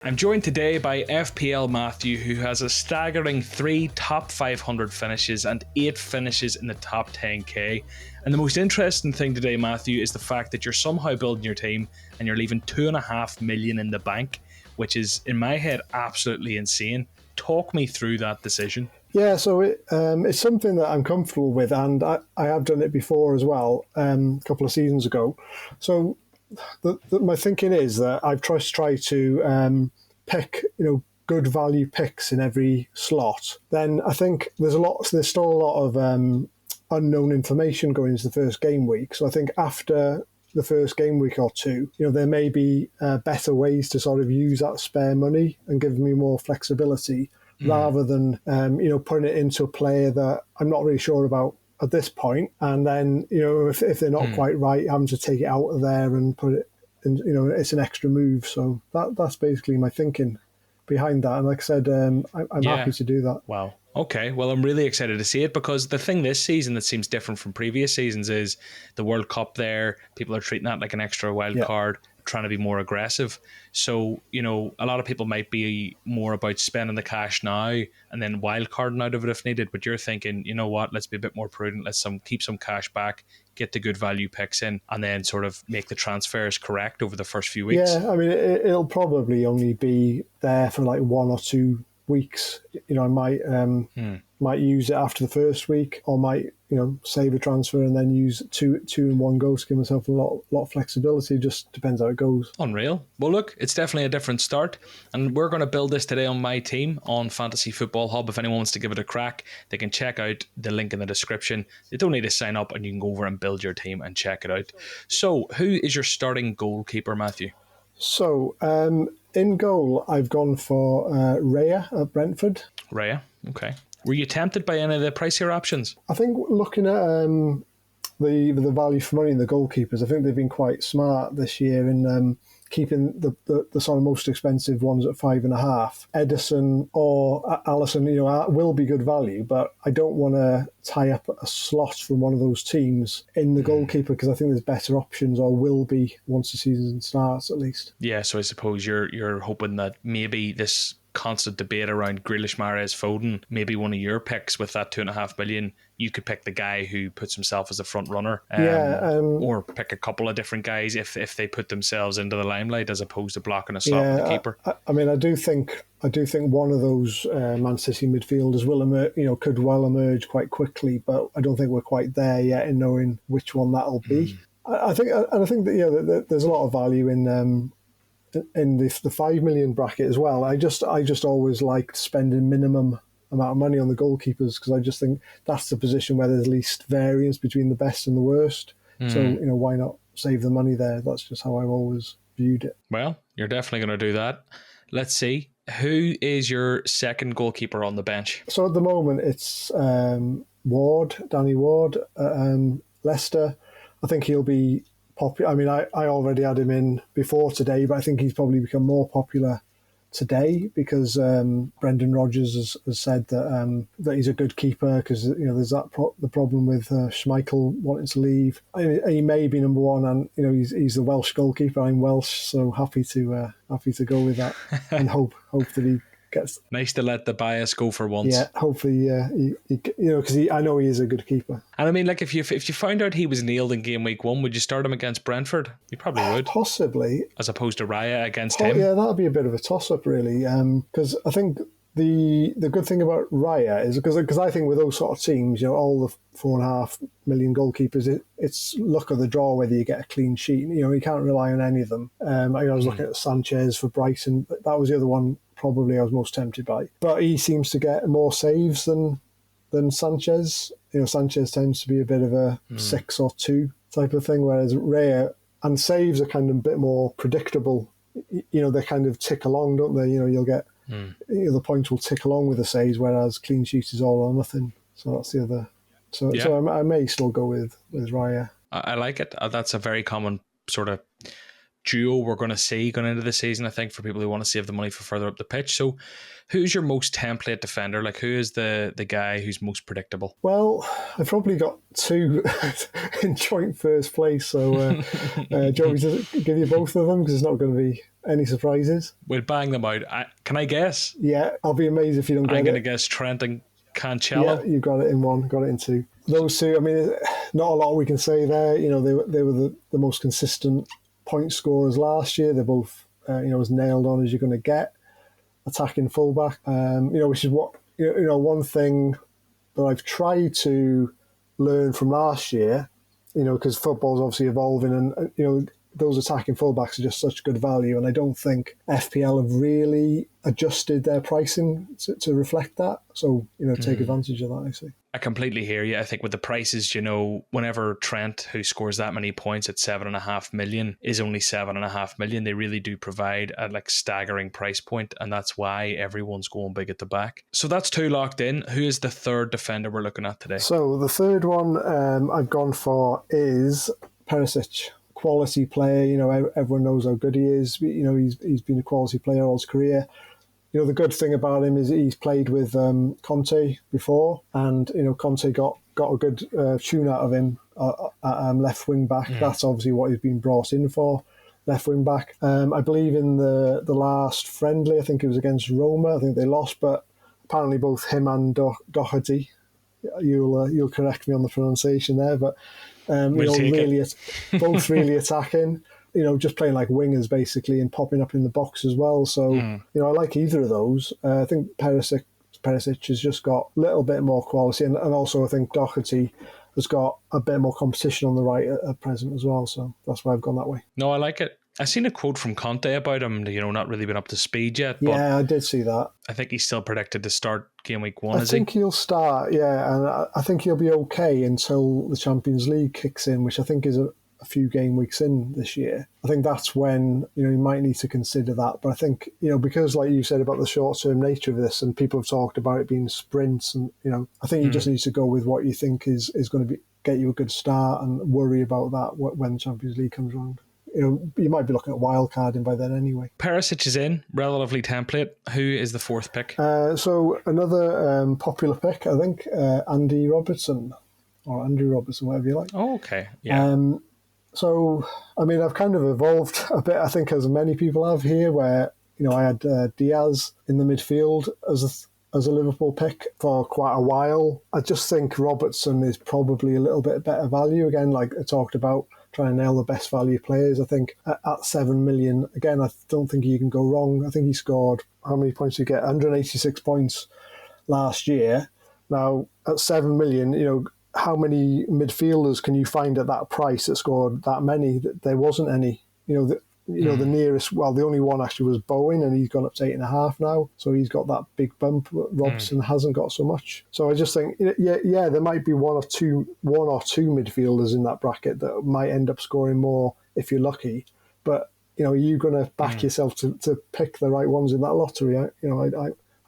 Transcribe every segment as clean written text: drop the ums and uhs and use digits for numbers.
I'm joined today by FPL Matthew, who has a staggering 3 top 500 finishes and 8 finishes in the top 10k. And the most interesting thing today, Matthew, is the fact that you're somehow building your team and you're leaving 2.5 million in the bank, which is, in my head, absolutely insane. Talk me through that decision. Yeah, so it's something that I'm comfortable with, and I have done it before as well, a couple of seasons ago. So my thinking is that I've tried to pick, good value picks in every slot. Then I think there's still a lot of unknown information going into the first game week. So I think after the first game week or two, there may be better ways to sort of use that spare money and give me more flexibility rather than putting it into a player that I'm not really sure about at this point, and then if they're not quite right, having to take it out of there and put it in, it's an extra move. So that's basically my thinking behind that. And like I said, I'm happy to do that. Wow. Okay, well, I'm really excited to see it, because the thing this season that seems different from previous seasons is the World Cup there. People are treating that like an extra wild card, trying to be more aggressive. So, a lot of people might be more about spending the cash now and then wild carding out of it if needed. But you're thinking, you know what, let's be a bit more prudent. Let's keep some cash back, get the good value picks in, and then sort of make the transfers correct over the first few weeks. Yeah, I mean, it'll probably only be there for like 1 or 2 weeks. I might use it after the first week, or might save a transfer and then use two in one go to give myself a lot of flexibility. Just depends how it goes. Unreal. Well, look, it's definitely a different start, and we're going to build this today on my team on Fantasy Football Hub. If anyone wants to give it a crack, they can check out the link in the description. They don't need to sign up, and you can go over and build your team and check it out. So who is your starting goalkeeper, Matthew? So in goal, I've gone for Raya at Brentford. Raya, okay. Were you tempted by any of the pricier options? I think looking at the value for money in the goalkeepers, I think they've been quite smart this year in keeping the sort of most expensive ones at 5.5. Edison or Allison, will be good value, but I don't want to tie up a slot from one of those teams in the goalkeeper, because I think there's better options, or will be once the season starts at least. Yeah, so I suppose you're hoping that maybe this constant debate around Grealish, Mahrez, Foden, maybe one of your picks with that 2.5 million, you could pick the guy who puts himself as a front runner, or pick a couple of different guys if they put themselves into the limelight, as opposed to blocking a slot with the keeper. I mean, I do think one of those Man City midfielders will emerge, could well emerge quite quickly, but I don't think we're quite there yet in knowing which one that'll be. I think that there's a lot of value in the 5 million bracket as well. I just always liked spending minimum amount of money on the goalkeepers, because I just think that's the position where there's least variance between the best and the worst. So why not save the money there? That's just how I've always viewed it. Well, you're definitely going to do that. Let's see, who is your second goalkeeper on the bench? So at the moment it's Danny Ward, Leicester. I think he'll be popular. I mean, I already had him in before today, but I think he's probably become more popular today because Brendan Rodgers has said that he's a good keeper, because there's the problem with Schmeichel wanting to leave. He may be number one, and he's the Welsh goalkeeper. I'm Welsh, so happy to go with that, and hope that he gets. Nice to let the bias go for once. Yeah, hopefully, because I know he is a good keeper. And I mean, like, if you found out he was nailed in game week 1, would you start him against Brentford? You probably would, possibly, as opposed to Raya against him. Yeah, that'd be a bit of a toss up, really, because I think the good thing about Raya is because I think with those sort of teams, all the 4.5 million goalkeepers, it's luck of the draw whether you get a clean sheet. You can't rely on any of them. I was looking at Sanchez for Brighton. That was the other one probably I was most tempted by. But he seems to get more saves than Sanchez. Sanchez tends to be a bit of a 6 or 2 type of thing, whereas Raya and saves are kind of a bit more predictable. They kind of tick along, don't they? You'll get the points will tick along with the saves, whereas clean sheet is all or nothing. So that's the other. So I may still go with Raya. I like it. That's a very common sort of duo we're going to see going into the season, I think, for people who want to save the money for further up the pitch. So who's your most template defender? Like, who is the guy who's most predictable? Well, I've probably got 2 in joint first place. So do you want me to give you both of them? Because it's not going to be Any surprises? We'll bang them out. Can I guess? Yeah, I'll be amazed if you don't get I'm it. going to guess Trent and Yeah, Cancelo. you got it in one, got it in two. Those two, I mean, not a lot we can say there. They were the most consistent point scorers last year. They're both, as nailed on as you're going to get. Attacking fullback, which is what, one thing that I've tried to learn from last year, because football's obviously evolving and, those attacking fullbacks are just such good value, and I don't think FPL have really adjusted their pricing to reflect that. So, take advantage of that, I see. I completely hear you. I think with the prices, whenever Trent, who scores that many points at 7.5 million, is only 7.5 million, they really do provide a staggering price point, and that's why everyone's going big at the back. So that's two locked in. Who is the third defender we're looking at today? So the third one I've gone for is Perisic. Quality player, everyone knows how good he is. He's been a quality player all his career. The good thing about him is he's played with Conte before, and Conte got a good tune out of him at left wing back. That's obviously what he's been brought in for, left wing back. I believe in the last friendly, I think it was against Roma. I think they lost, but apparently both him and Doherty, you'll correct me on the pronunciation there, but both really attacking. Just playing like wingers basically and popping up in the box as well. So, I like either of those. I think Perisic has just got a little bit more quality, and also I think Doherty has got a bit more competition on the right at present as well. So that's why I've gone that way. No, I like it. I seen a quate from Conte about him, not really been up to speed yet. But yeah, I did see that. I think he's still predicted to start game week 1, I think he'll start, yeah, and I think he'll be okay until the Champions League kicks in, which I think is a few game weeks in this year. I think that's when, you might need to consider that. But I think, because like you said about the short-term nature of this, and people have talked about it being sprints, and, I think you just need to go with what you think is going to get you a good start and worry about that when the Champions League comes around. You might be looking at wildcarding by then anyway. Perisic is in, relatively template. Who is the fourth pick? So another popular pick, I think, Andy Robertson, or Andrew Robertson, whatever you like. Oh, okay. Yeah. So, I mean, I've kind of evolved a bit, I think, as many people have here, where, I had Diaz in the midfield as a Liverpool pick for quite a while. I just think Robertson is probably a little bit better value. Again, like I talked about, trying to nail the best value players. I think at 7 million, again, I don't think you can go wrong. I think he scored, how many points did he get? 186 points last year. Now, at 7 million, how many midfielders can you find at that price that scored that many? There wasn't any. The nearest, the only one actually was Bowen, and he's gone up to 8.5 now. So he's got that big bump. Robson hasn't got so much. So I just think, there might be one or two midfielders in that bracket that might end up scoring more if you're lucky. But, are you going to back yourself to pick the right ones in that lottery?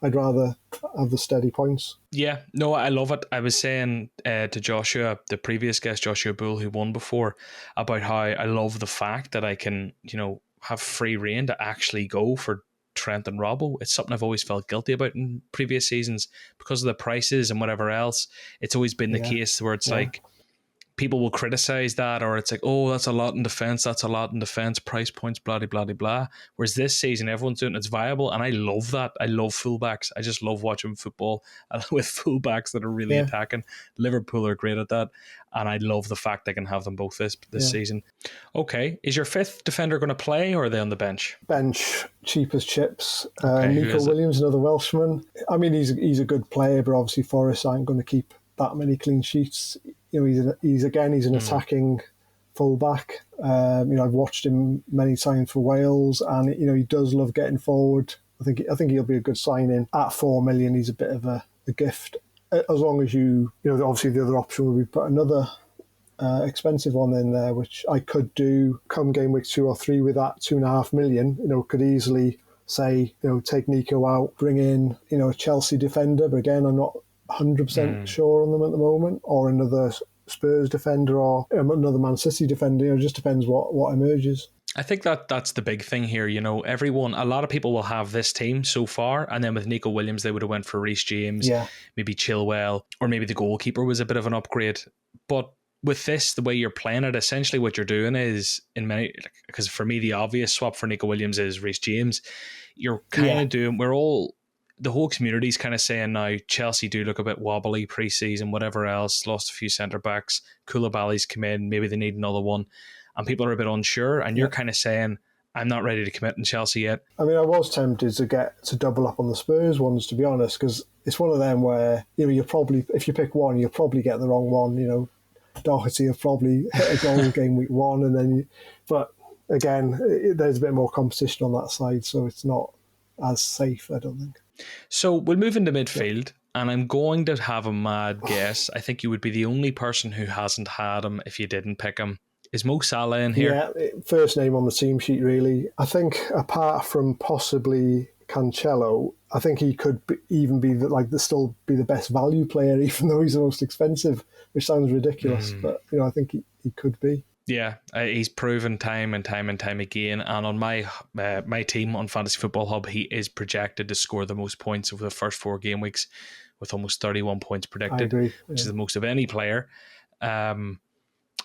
I'd rather have the steady points. Yeah, no, I love it. I was saying to Joshua, the previous guest, Joshua Bull, who won before, about how I love the fact that I can, have free reign to actually go for Trent and Robbo. It's something I've always felt guilty about in previous seasons because of the prices and whatever else. It's always been the case where it's like, people will criticize that, or it's like, oh, that's a lot in defense, price points, blah, blah, blah, blah. Whereas this season, everyone's doing it's viable, and I love that. I love fullbacks. I just love watching football with fullbacks that are really attacking. Liverpool are great at that, and I love the fact they can have them both this season. Okay, is your fifth defender going to play, or are they on the bench? Bench, cheap as chips. Nico Williams, another Welshman. I mean, he's a good player, but obviously Forest aren't going to keep that many clean sheets. He's an attacking fullback. I've watched him many times for Wales, and he does love getting forward. I think he'll be a good signing at 4 million. He's a bit of a gift, as long as obviously the other option would be put another expensive one in there, which I could do come game week 2 or 3 with that 2.5 million. Could easily say take Nico out, bring in a Chelsea defender, but again I'm not 100% sure on them at the moment, or another Spurs defender, or another Man City defender. It just depends what emerges. I think that's the big thing here. A lot of people will have this team so far, and then with Nico Williams, they would have went for Reece James, maybe Chilwell, or maybe the goalkeeper was a bit of an upgrade. But with this, the way you're playing it, essentially what you're doing is, in many, because for me, the obvious swap for Nico Williams is Reece James. You're kind of doing, the whole community's kind of saying now, Chelsea do look a bit wobbly pre-season, whatever else, lost a few centre-backs, Koulibaly's come in, maybe they need another one, and people are a bit unsure, and you're kind of saying, I'm not ready to commit in Chelsea yet. I mean, I was tempted to double up on the Spurs ones, to be honest, because it's one of them where, you probably, if you pick one, you'll probably get the wrong one. Doherty will probably hit a goal game week one, and then but again, there's a bit more competition on that side, so it's not as safe, I don't think. So we'll move into midfield, and I'm going to have a mad guess. I think you would be the only person who hasn't had him if you didn't pick him. Is Mo Salah in here? Yeah, first name on the team sheet, really. I think apart from possibly Cancelo, I think he could still be the best value player, even though he's the most expensive, which sounds ridiculous, but I think he could be. Yeah, he's proven time and time again. And on my team on Fantasy Football Hub, he is projected to score the most points over the first 4 game weeks, with almost 31 points predicted, I agree, which is the most of any player.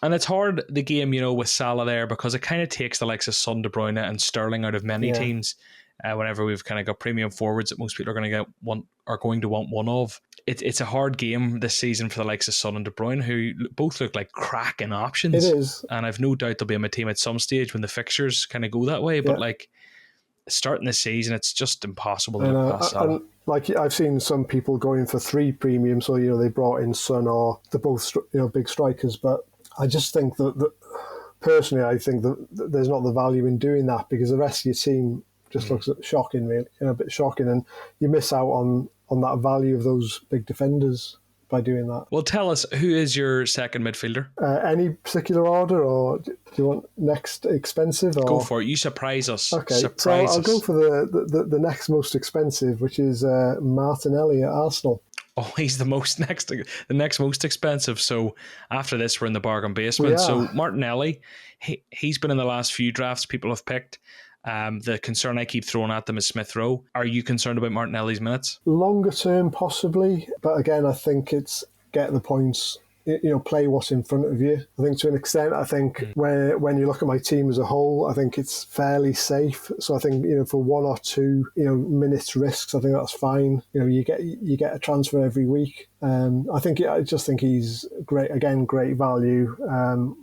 And it's hard, the game, with Salah there, because it kind of takes the likes of Son, De Bruyne and Sterling out of many teams. Whenever we've kind of got premium forwards that most people are going to want one of. It's a hard game this season for the likes of Son and De Bruyne, who both look like cracking options. It is. And I've no doubt they'll be on my team at some stage when the fixtures kind of go that way. But starting the season, it's just impossible to look past Salah. And I've seen some people going for 3 premium, so they brought in Son, or they're both big strikers, but I just think that personally, I think that there's not the value in doing that, because the rest of your team just looks shocking, really, a bit shocking, and you miss out on that value of those big defenders by doing that. Well, tell us, who is your second midfielder? Any particular order, or do you want next expensive? Or? Go for it. You surprise us. Okay, so I'll go for the next most expensive, which is Martinelli at Arsenal. Oh, he's the next most expensive. So after this, we're in the bargain basement. So Martinelli, he's been in the last few drafts people have picked. The concern I keep throwing at them is Smith Rowe. Are you concerned about Martinelli's minutes? Longer term, possibly. But again, I think it's get the points, play what's in front of you. I think to an extent, when you look at my team as a whole, I think it's fairly safe. So I think, for 1 or 2, minutes risks, I think that's fine. You get a transfer every week. I just think he's great. Again, great value.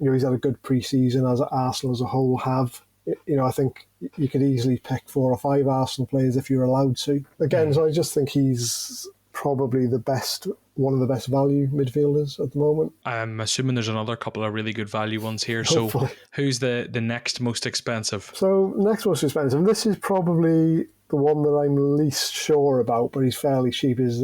He's had a good pre-season, as Arsenal as a whole have. I think you could easily pick 4 or 5 Arsenal players if you're allowed to. Again, so I just think he's probably one of the best value midfielders at the moment. I'm assuming there's another couple of really good value ones here. Hopefully. So who's the next most expensive? So next most expensive, and this is probably the one that I'm least sure about, but he's fairly cheap, is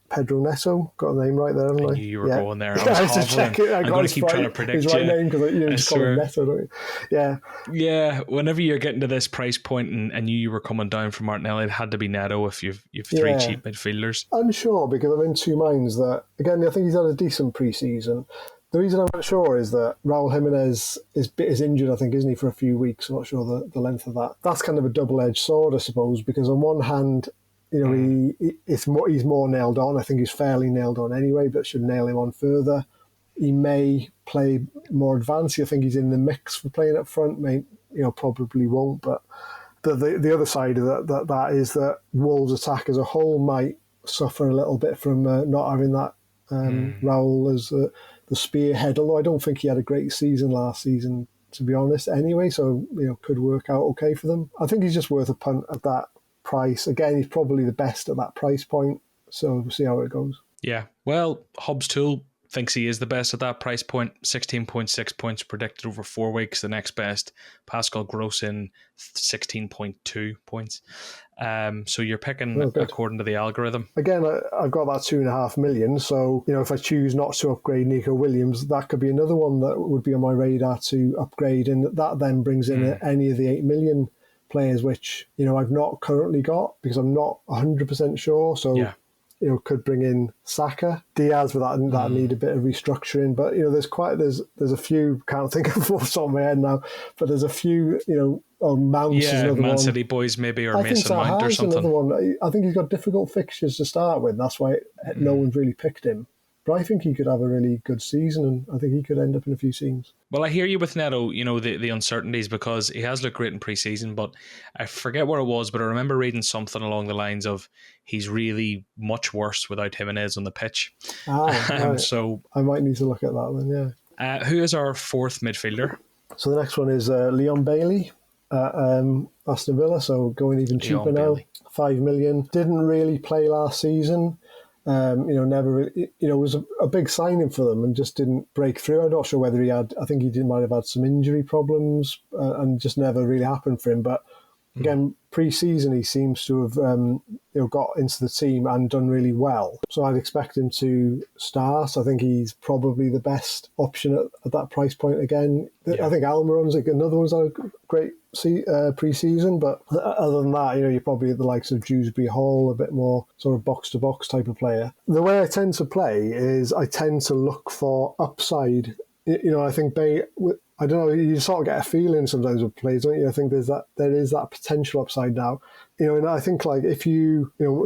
Pedro Neto. Got the name right there, haven't I? I knew you were going there. I was to check it. I'm going to keep trying to predict his right name, because you just call him Neto, don't you? Yeah. Yeah, whenever you're getting to this price point and I knew you were coming down from Martinelli, it had to be Neto if you've 3 cheap midfielders. Unsure, because I'm in 2 minds that, again, I think he's had a decent pre-season. The reason I'm not sure is that Raul Jimenez is injured, I think, isn't he, for a few weeks? I'm not sure the length of that. That's kind of a double-edged sword, I suppose, because on one hand, he's more nailed on. I think he's fairly nailed on anyway, but should nail him on further. He may play more advanced. I think he's in the mix for playing up front. Probably won't. But the other side of that is that Wolves' attack as a whole might suffer a little bit from not having that Raul as the spearhead. Although I don't think he had a great season last season, to be honest. Anyway, so could work out okay for them. I think he's just worth a punt at that price. Again, he's probably the best at that price point, so we'll see how it goes. Yeah, well, Hub's Tool thinks he is the best at that price point. 16.6 points predicted over 4 weeks. The next best, Pascal Gross, in 16.2 points. So you're picking according to the algorithm. Again, I've got that 2.5 million, so if I choose not to upgrade Nico Williams, that could be another one that would be on my radar to upgrade, and that then brings in any of the 8 million players, which I've not currently got, because I'm not 100% sure. So could bring in Saka, Diaz, with that need a bit of restructuring. But there's a few, can't think of off the top of my head now, but there's a few. Mount is another Man one. City boys maybe, or I Mason think Mount or something. Another one. I think he's got difficult fixtures to start with. That's why no one's really picked him. But I think he could have a really good season, and I think he could end up in a few teams. Well, I hear you with Neto, the uncertainties, because he has looked great in pre-season, but I forget where it was, but I remember reading something along the lines of he's really much worse without Jimenez on the pitch. Right. So I might need to look at that then, yeah. Who is our fourth midfielder? So the next one is Leon Bailey at Aston Villa, so going even cheaper now, 5 million. Didn't really play last season. Never really, it was a big signing for them and just didn't break through. I'm not sure whether I think he might have had some injury problems and just never really happened for him. But again, pre-season he seems to have got into the team and done really well. So I'd expect him to start. I think he's probably the best option at that price point again. Yeah. I think Almiron's another one's had a great pre-season, but other than that, you're probably at the likes of Dewsbury Hall, a bit more sort of box-to-box type of player. The way I tend to play is I tend to look for upside. I think I don't know, you sort of get a feeling sometimes with players, don't you? I think there is that potential upside now. And I think like if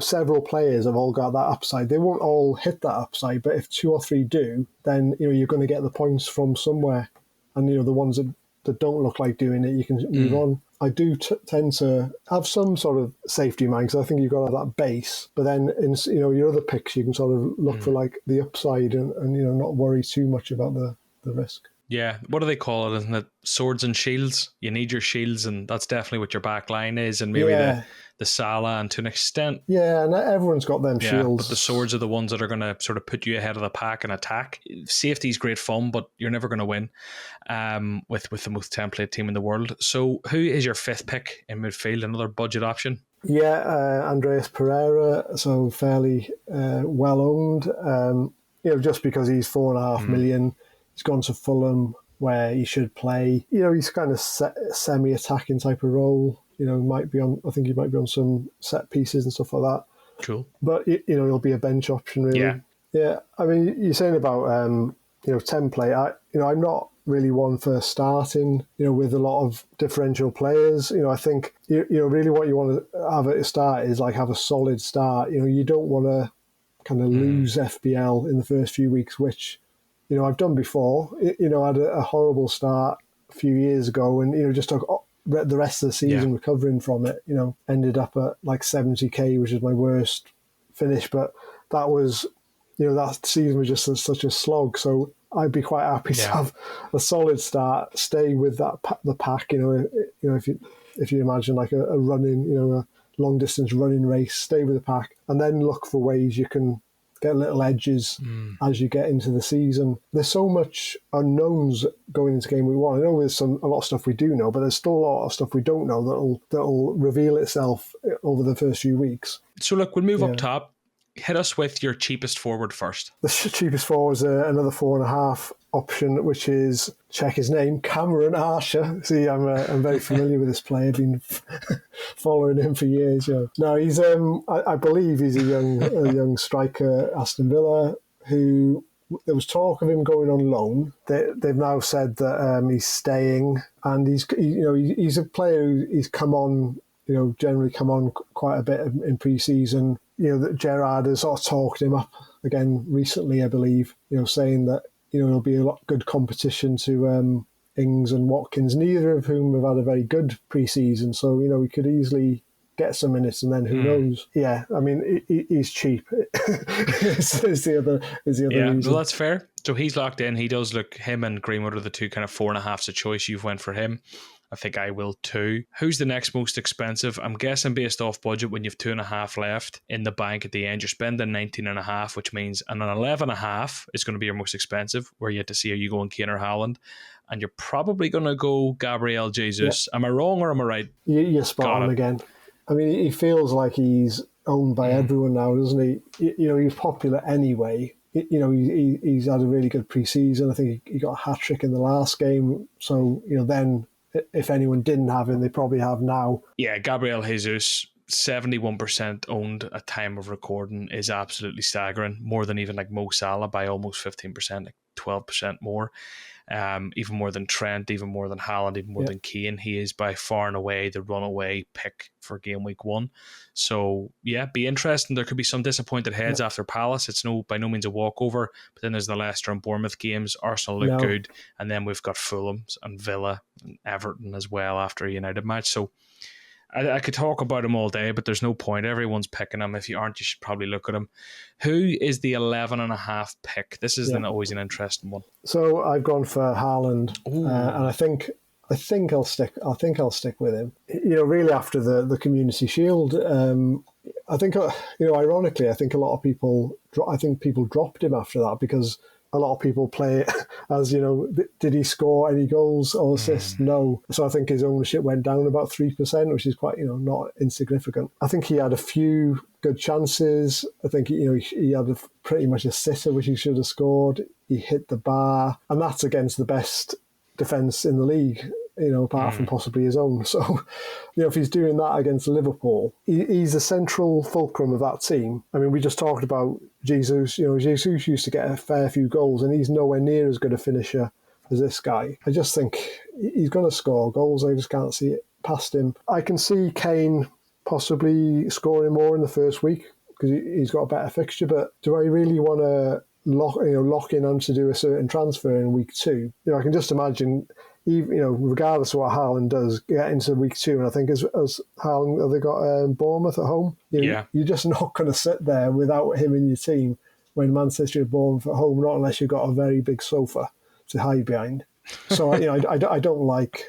several players have all got that upside, they won't all hit that upside, but if 2 or 3 do, then you're going to get the points from somewhere. And the ones that don't look like doing it, you can move on. I do tend to have some sort of safety in mind, because I think you've got to have that base. But then in your other picks, you can sort of look for like the upside and not worry too much about the risk. Yeah, what do they call it? Isn't it swords and shields? You need your shields, and that's definitely what your back line is, and maybe the Salah, and to an extent. Yeah, and everyone's got them shields. But the swords are the ones that are going to sort of put you ahead of the pack and attack. Safety's great fun, but you're never going to win with the most template team in the world. So who is your fifth pick in midfield? Another budget option? Yeah, Andreas Pereira, so fairly well owned. Just because he's 4.5 million. He's gone to Fulham where he should play. He's kind of semi-attacking type of role. I think he might be on some set pieces and stuff like that. Cool. But, he'll be a bench option, really. Yeah. I mean, you're saying about, template. I'm not really one for starting, with a lot of differential players. I think, really what you want to have at a start is like have a solid start. You don't want to kind of lose FPL in the first few weeks, which... I've done before. I had a horrible start a few years ago and, just took the rest of the season recovering from it. Ended up at like 70k, which is my worst finish. But that was, that season was just such a slog. So I'd be quite happy to have a solid start, stay with the pack. If you imagine like a running, a long distance running race, stay with the pack, and then look for ways you can get little edges as you get into the season. There's so much unknowns going into game week 1. I know there's a lot of stuff we do know, but there's still a lot of stuff we don't know that'll reveal itself over the first few weeks. So look, we'll move up top. Hit us with your cheapest forward first. The cheapest forward is another 4.5 option, which is, check his name, Cameron Archer. See, I'm very familiar with this player. I've been following him for years. No, he's I believe he's a young striker, Aston Villa, who there was talk of him going on loan. They've now said that he's staying, and he's a player who's come on. Generally come on quite a bit in pre-season. That Gerrard has sort of talked him up again recently, I believe, saying that, it'll be a lot good competition to Ings and Watkins, neither of whom have had a very good pre-season. So, we could easily get some minutes and then who knows? Yeah, I mean, he's cheap. is the other reason. Well, that's fair. So he's locked in. He does look, him and Greenwood are the two kind of 4.5s of choice. You've went for him. I think I will too. Who's the next most expensive? I'm guessing based off budget, when you've 2.5 left in the bank at the end, you're spending 19.5, which means an 11.5 is going to be your most expensive, where you have to see, are you going Kane or Haaland? And you're probably going to go Gabriel Jesus. Yeah. Am I wrong or am I right? You're spot on again. I mean, he feels like he's owned by everyone now, doesn't he? He's popular anyway. He's had a really good pre-season. I think he got a hat-trick in the last game. So, then... if anyone didn't have him, they probably have now. Yeah, Gabriel Jesus, 71% owned at time of recording is absolutely staggering. More than even like Mo Salah by almost 15%, like 12% more. even more than Trent, even more than Haaland, even more than Kane. He is by far and away the runaway pick for game week 1. So yeah, be interesting. There could be some disappointed heads after Palace. It's by no means a walkover, but then there's the Leicester and Bournemouth games. Arsenal look good, and then we've got Fulham and Villa and Everton as well after a United match. So I could talk about them all day, but there's no point. Everyone's picking them. If you aren't, you should probably look at them. Who is the 11.5 pick? This is always an interesting one. So I've gone for Haaland, and I think I'll stick. I think I'll stick with him. Really after the Community Shield, I think ironically, I think a lot of people. I think people dropped him after that because a lot of people play it as, did he score any goals or assists? No. So I think his ownership went down about 3%, which is quite, not insignificant. I think he had a few good chances. I think, he had pretty much a sitter, which he should have scored. He hit the bar, and that's against the best defence in the league, apart from possibly his own. So, if he's doing that against Liverpool, he's the central fulcrum of that team. I mean, we just talked about Jesus. Jesus used to get a fair few goals, and he's nowhere near as good a finisher as this guy. I just think he's going to score goals. I just can't see it past him. I can see Kane possibly scoring more in the first week because he's got a better fixture, but do I really want to lock in on to do a certain transfer in week 2? I can just imagine, even, regardless of what Haaland does, get into week 2, and I think as Haaland, have they got Bournemouth at home? You're just not going to sit there without him in your team when Man City have Bournemouth at home, not unless you've got a very big sofa to hide behind. So I don't like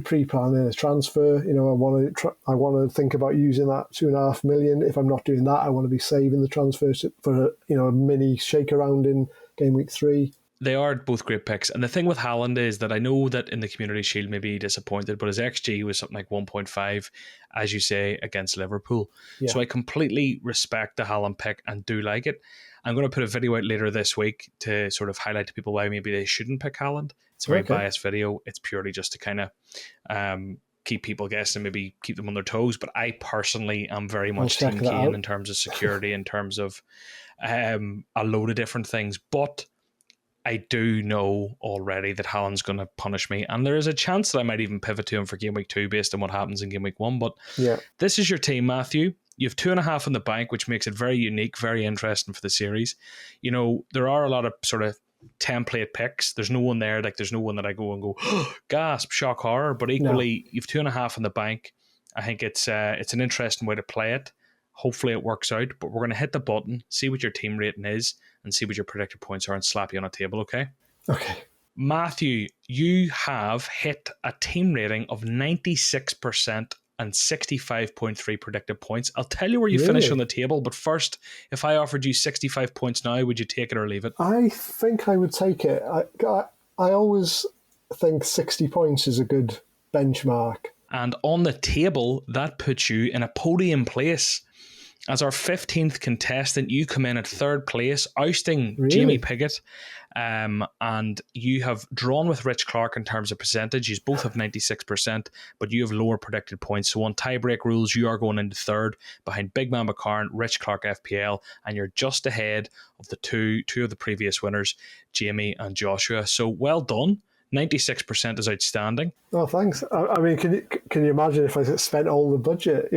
pre-planning a transfer. I want to think about using that 2.5 million. If I'm not doing that, I want to be saving the transfer for a mini shake around in game week 3. They are both great picks. And the thing with Haaland is that I know that in the Community Shield maybe he disappointed, but his XG was something like 1.5, as you say, against Liverpool. Yeah. So I completely respect the Haaland pick and do like it. I'm going to put a video out later this week to sort of highlight to people why maybe they shouldn't pick Haaland. It's a very biased video. It's purely just to kind of keep people guessing, maybe keep them on their toes. But I personally am very much Team Kane in terms of security, in terms of a load of different things. But I do know already that Haaland's going to punish me, and there is a chance that I might even pivot to him for game week 2 based on what happens in game week 1. But this is your team, Matthew. You have 2.5 in the bank, which makes it very unique, very interesting for the series. There are a lot of sort of template picks. There's no one there, there's no one that I go and go, oh, gasp, shock, horror. But equally, you've 2.5 in the bank. I think it's an interesting way to play it. Hopefully it works out, but we're going to hit the button, see what your team rating is, and see what your predicted points are, and slap you on a table, okay? Okay. Matthew, you have hit a team rating of 96% and 65.3 predicted points. I'll tell you where you finish on the table, but first, if I offered you 65 points now, would you take it or leave it? I think I would take it. I always think 60 points is a good benchmark. And on the table, that puts you in a podium place. As our 15th contestant, you come in at 3rd place, ousting Jamie Piggott. And you have drawn with Rich Clark in terms of percentage. You both have 96%, but you have lower predicted points. So on tiebreak rules, you are going into 3rd behind Big Man McCarn, Rich Clark FPL, and you're just ahead of the two of the previous winners, Jamie and Joshua. So well done. 96% is outstanding. Oh, thanks. I mean, can you imagine if I spent all the budget,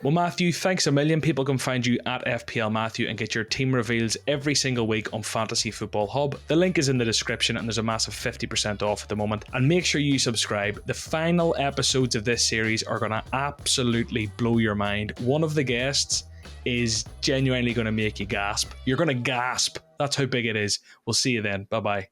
Well, Matthew, thanks a million. People can find you at FPL Matthew and get your team reveals every single week on Fantasy Football Hub. The link is in the description, and there's a massive 50% off at the moment. And make sure you subscribe. The final episodes of this series are going to absolutely blow your mind. One of the guests is genuinely going to make you gasp. You're going to gasp. That's how big it is. We'll see you then. Bye-bye.